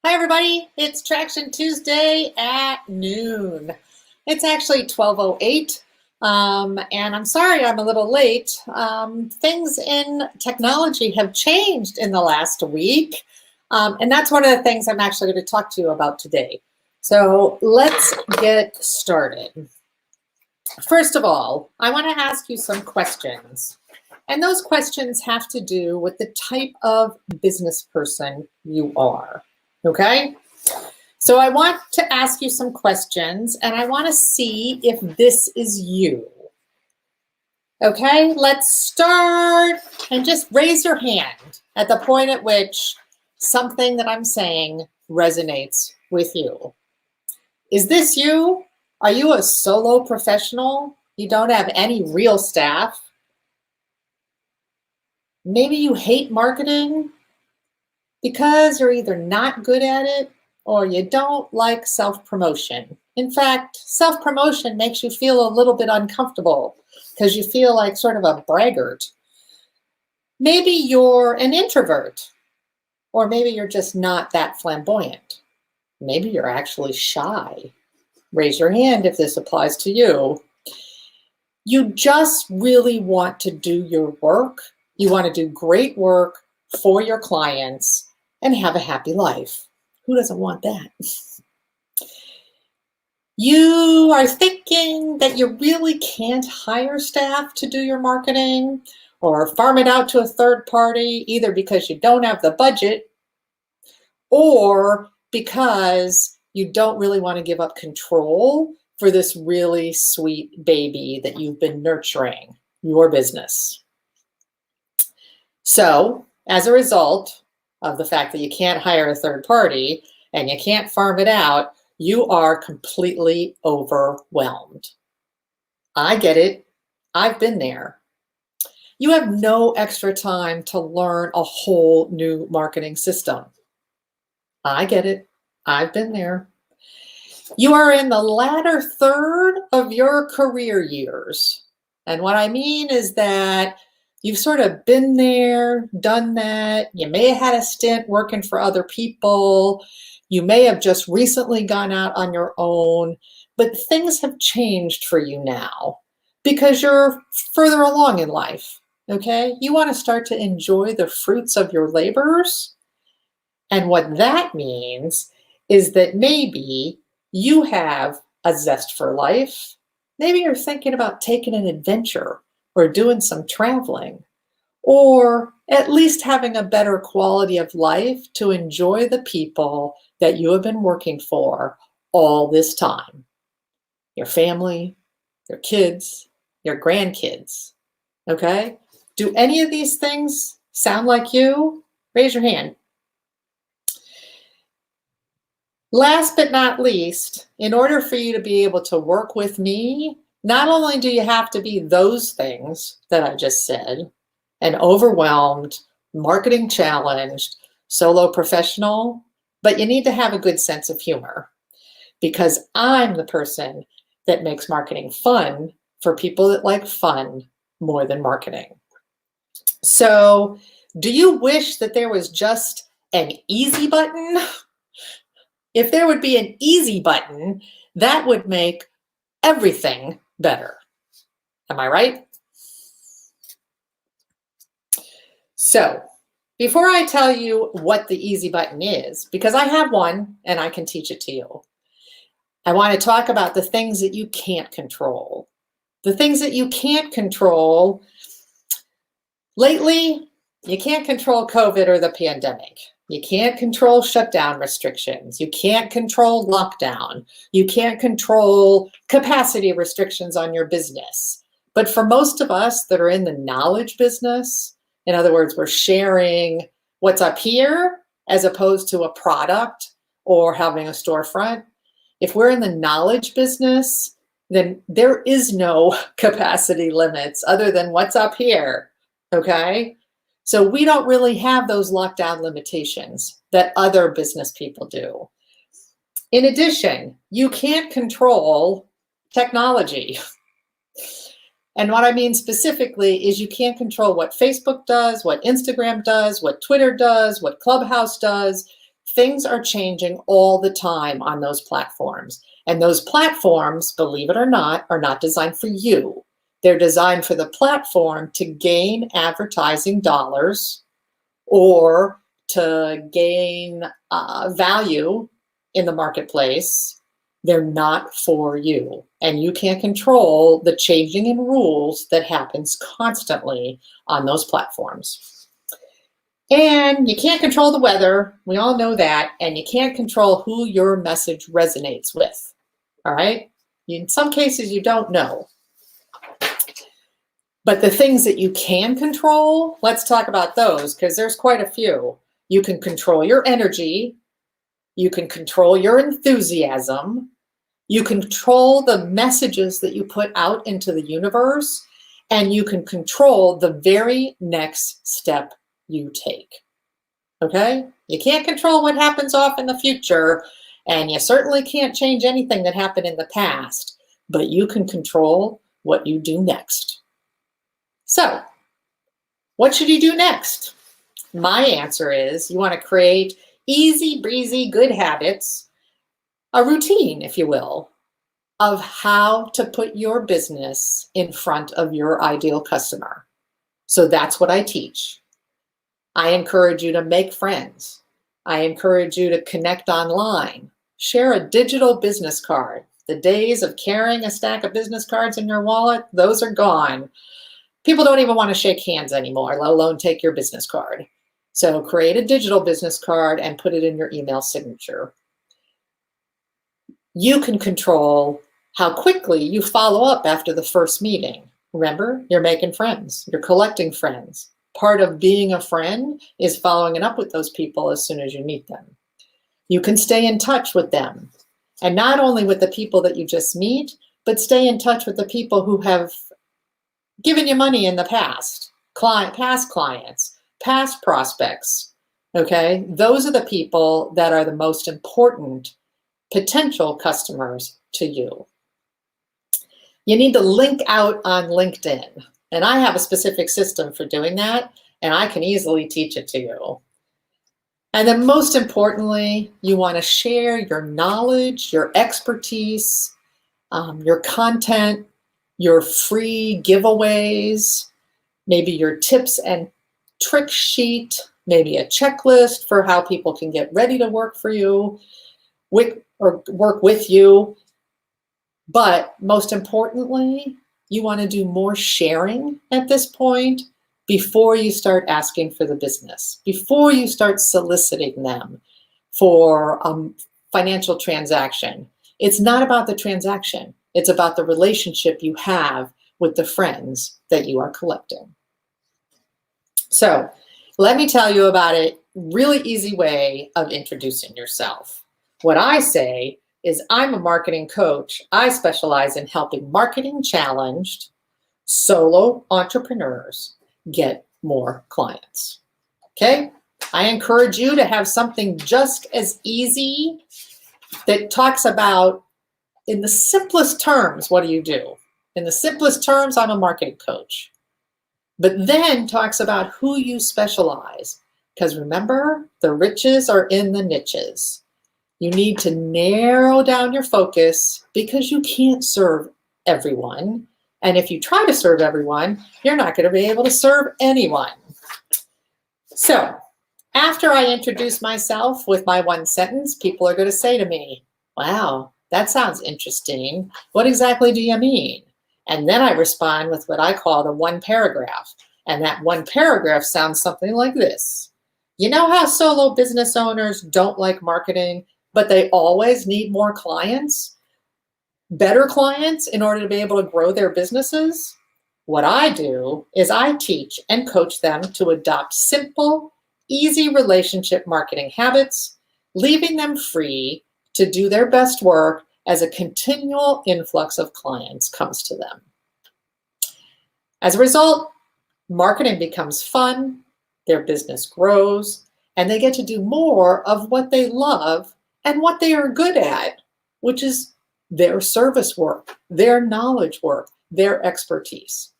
Hi everybody, it's Traction Tuesday at noon. It's actually 12:08, and I'm sorry I'm a little late. Things in technology have changed in the last week, and that's one of the things I'm actually going to talk to you about today. So let's get started. First of all, I want to ask you some questions, and those questions have to do with the type of business person you are. Okay, so I want to ask you some questions and I want to see if this is you. Okay, let's start and just raise your hand at the point at which something that I'm saying resonates with you. Is this you? Are you a solo professional? You don't have any real staff? Maybe you hate marketing because you're either not good at it or you don't like self-promotion. In fact, self-promotion makes you feel a little bit uncomfortable because you feel like sort of a braggart. Maybe you're an introvert, or maybe you're just not that flamboyant. Maybe you're actually shy. Raise your hand if this applies to you. You just really want to do your work. You want to do great work for your clients and have a happy life. Who doesn't want that? You are thinking that you really can't hire staff to do your marketing or farm it out to a third party, either because you don't have the budget or because you don't really want to give up control for this really sweet baby that you've been nurturing, your business. So, as a result of the fact that you can't hire a third party and you can't farm it out, you are completely overwhelmed. I get it. I've been there. You have no extra time to learn a whole new marketing system. I get it. I've been there. You are in the latter third of your career years. And what I mean is that you've sort of been there, done that. You may have had a stint working for other people. You may have just recently gone out on your own, but things have changed for you now because you're further along in life, okay? You want to start to enjoy the fruits of your labors. And what that means is that maybe you have a zest for life. Maybe you're thinking about taking an adventure or doing some traveling, or at least having a better quality of life to enjoy the people that you have been working for all this time. Your family, your kids, your grandkids, okay? Do any of these things sound like you? Raise your hand. Last but not least, in order for you to be able to work with me, not only do you have to be those things that I just said, an overwhelmed, marketing challenged, solo professional, but you need to have a good sense of humor because I'm the person that makes marketing fun for people that like fun more than marketing. So, do you wish that there was just an easy button? If there would be an easy button, that would make everything better. Am I right? So, before I tell you what the easy button is, because I have one and I can teach it to you, I want to talk about the things that you can't control. The things that you can't control. Lately, you can't control COVID or the pandemic. You can't control shutdown restrictions. You can't control lockdown. You can't control capacity restrictions on your business. But for most of us that are in the knowledge business, in other words, we're sharing what's up here as opposed to a product or having a storefront. If we're in the knowledge business, then there is no capacity limits other than what's up here, okay? So we don't really have those lockdown limitations that other business people do. In addition, you can't control technology. And what I mean specifically is you can't control what Facebook does, what Instagram does, what Twitter does, what Clubhouse does. Things are changing all the time on those platforms. And those platforms, believe it or not, are not designed for you. They're designed for the platform to gain advertising dollars or to gain value in the marketplace. They're not for you. And you can't control the changing in rules that happens constantly on those platforms. And you can't control the weather. We all know that. And you can't control who your message resonates with. All right? In some cases, you don't know. But the things that you can control, let's talk about those, because there's quite a few. You can control your energy. You can control your enthusiasm. You control the messages that you put out into the universe. And you can control the very next step you take. Okay? You can't control what happens off in the future, and you certainly can't change anything that happened in the past, but you can control what you do next. So, what should you do next? My answer is you want to create easy breezy good habits, a routine, if you will, of how to put your business in front of your ideal customer. So that's what I teach. I encourage you to make friends. I encourage you to connect online. Share a digital business card. The days of carrying a stack of business cards in your wallet, those are gone. People don't even want to shake hands anymore, let alone take your business card. So create a digital business card and put it in your email signature. You can control how quickly you follow up after the first meeting. Remember, you're making friends. You're collecting friends. Part of being a friend is following up with those people as soon as you meet them. You can stay in touch with them. And not only with the people that you just meet, but stay in touch with the people who have given you money in the past. Past clients, past prospects. Okay? Those are the people that are the most important potential customers to you. You need to link out on LinkedIn. And I have a specific system for doing that, and I can easily teach it to you. And then most importantly, you want to share your knowledge, your expertise, your content, your free giveaways, maybe your tips and trick sheet, maybe a checklist for how people can get ready to work for you or work with you. But most importantly, you want to do more sharing at this point before you start asking for the business, before you start soliciting them for a financial transaction. It's not about the transaction. It's about the relationship you have with the friends that you are collecting. So let me tell you about a really easy way of introducing yourself. What I say is I'm a marketing coach. I specialize in helping marketing challenged solo entrepreneurs get more clients. Okay? I encourage you to have something just as easy that talks about, in the simplest terms, what do you do? In the simplest terms, I'm a marketing coach. But then talks about who you specialize. Because remember, the riches are in the niches. You need to narrow down your focus because you can't serve everyone. And if you try to serve everyone, you're not going to be able to serve anyone. So after I introduce myself with my one sentence, people are going to say to me, wow, that sounds interesting. What exactly do you mean? And then I respond with what I call the one paragraph. And that one paragraph sounds something like this. You know how solo business owners don't like marketing, but they always need more clients, better clients, in order to be able to grow their businesses? What I do is I teach and coach them to adopt simple, easy relationship marketing habits, leaving them free to do their best work as a continual influx of clients comes to them. As a result, marketing becomes fun, their business grows, and they get to do more of what they love and what they are good at, which is their service work, their knowledge work, their expertise.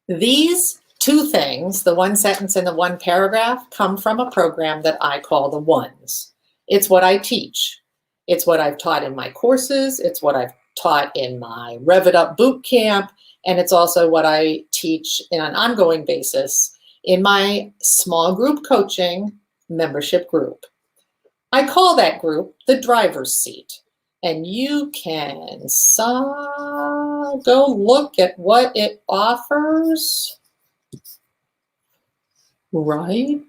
These Two things, the one sentence and the one paragraph, come from a program that I call the Ones. It's what I teach. It's what I've taught in my courses. It's what I've taught in my Rev It Up boot camp. And it's also what I teach on an ongoing basis in my small group coaching membership group. I call that group the driver's seat. And you can go look at what it offers. Right.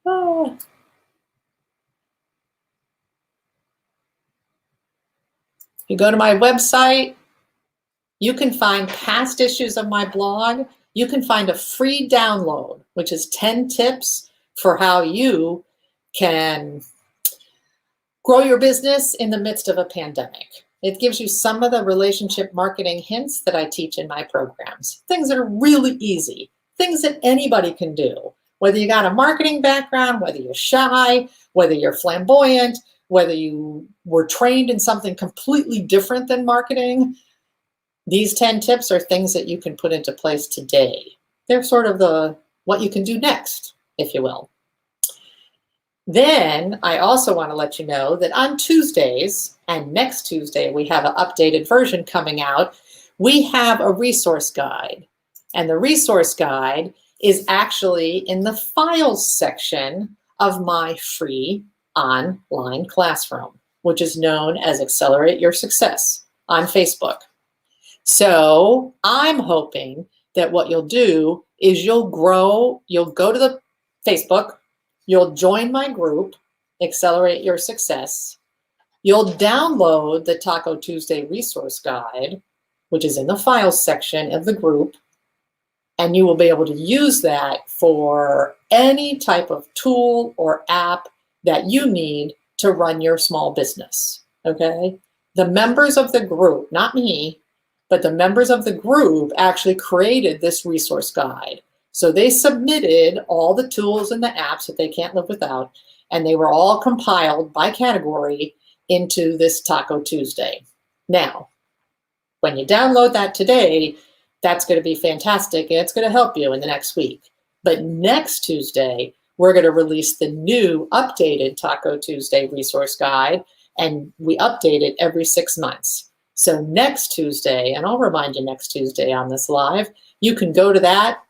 Oh. You go to my website, you can find past issues of my blog. You can find a free download, which is 10 tips for how you can grow your business in the midst of a pandemic. It gives you some of the relationship marketing hints that I teach in my programs. Things that are really easy, things that anybody can do. Whether you got a marketing background, whether you're shy, whether you're flamboyant, whether you were trained in something completely different than marketing, these 10 tips are things that you can put into place today. They're sort of what you can do next, if you will. Then I also want to let you know that on Tuesdays, and next Tuesday, we have an updated version coming out. We have a resource guide. And the resource guide is actually in the files section of my free online classroom, which is known as Accelerate Your Success on Facebook. So I'm hoping that what you'll do is you'll go to the Facebook, you'll join my group, Accelerate Your Success. You'll download the Taco Tuesday resource guide, which is in the files section of the group, and you will be able to use that for any type of tool or app that you need to run your small business, okay? The members of the group, not me, but the members of the group actually created this resource guide. So they submitted all the tools and the apps that they can't live without, and they were all compiled by category into this Taco Tuesday. Now, when you download that today, that's going to be fantastic, and it's going to help you in the next week. But next Tuesday, we're going to release the new updated Taco Tuesday resource guide, and we update it every 6 months. So next Tuesday, and I'll remind you next Tuesday on this live, you can go to that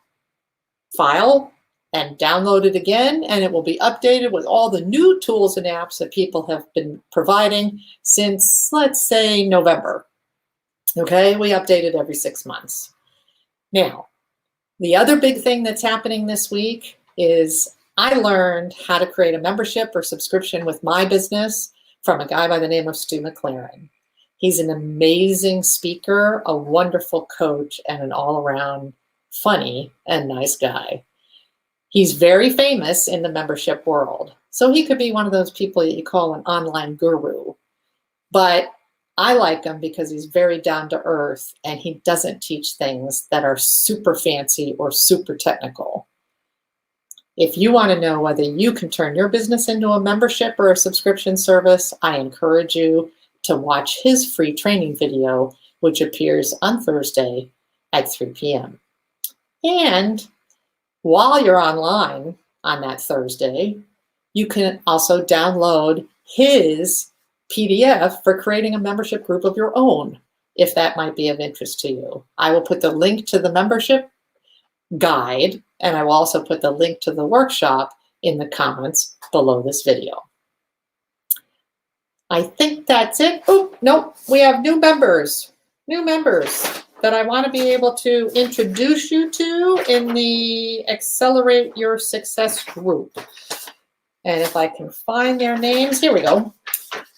file and download it again, and it will be updated with all the new tools and apps that people have been providing since, let's say, November. Okay, we update it every 6 months. Now, the other big thing that's happening this week is I learned how to create a membership or subscription with my business from a guy by the name of Stu McLaren. He's an amazing speaker, a wonderful coach, and an all-around funny and nice guy. He's very famous in the membership world, so he could be one of those people that you call an online guru. But I like him because he's very down to earth, and he doesn't teach things that are super fancy or super technical. If you want to know whether you can turn your business into a membership or a subscription service, I encourage you to watch his free training video, which appears on Thursday at 3 p.m. And while you're online on that Thursday, you can also download his PDF for creating a membership group of your own, if that might be of interest to you. I will put the link to the membership guide, and I will also put the link to the workshop in the comments below this video. I think that's it. Oh, nope, we have new members that I want to be able to introduce you to in the Accelerate Your Success group. And if I can find their names, here we go.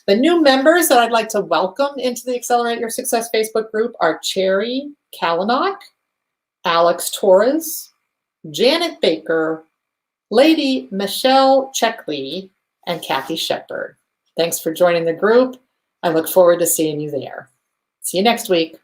The new members that I'd like to welcome into the Accelerate Your Success Facebook group are Cherry Kalanock, Alex Torres, Janet Baker, Lady Michelle Checkley, and Kathy Shepard. Thanks for joining the group. I look forward to seeing you there. See you next week.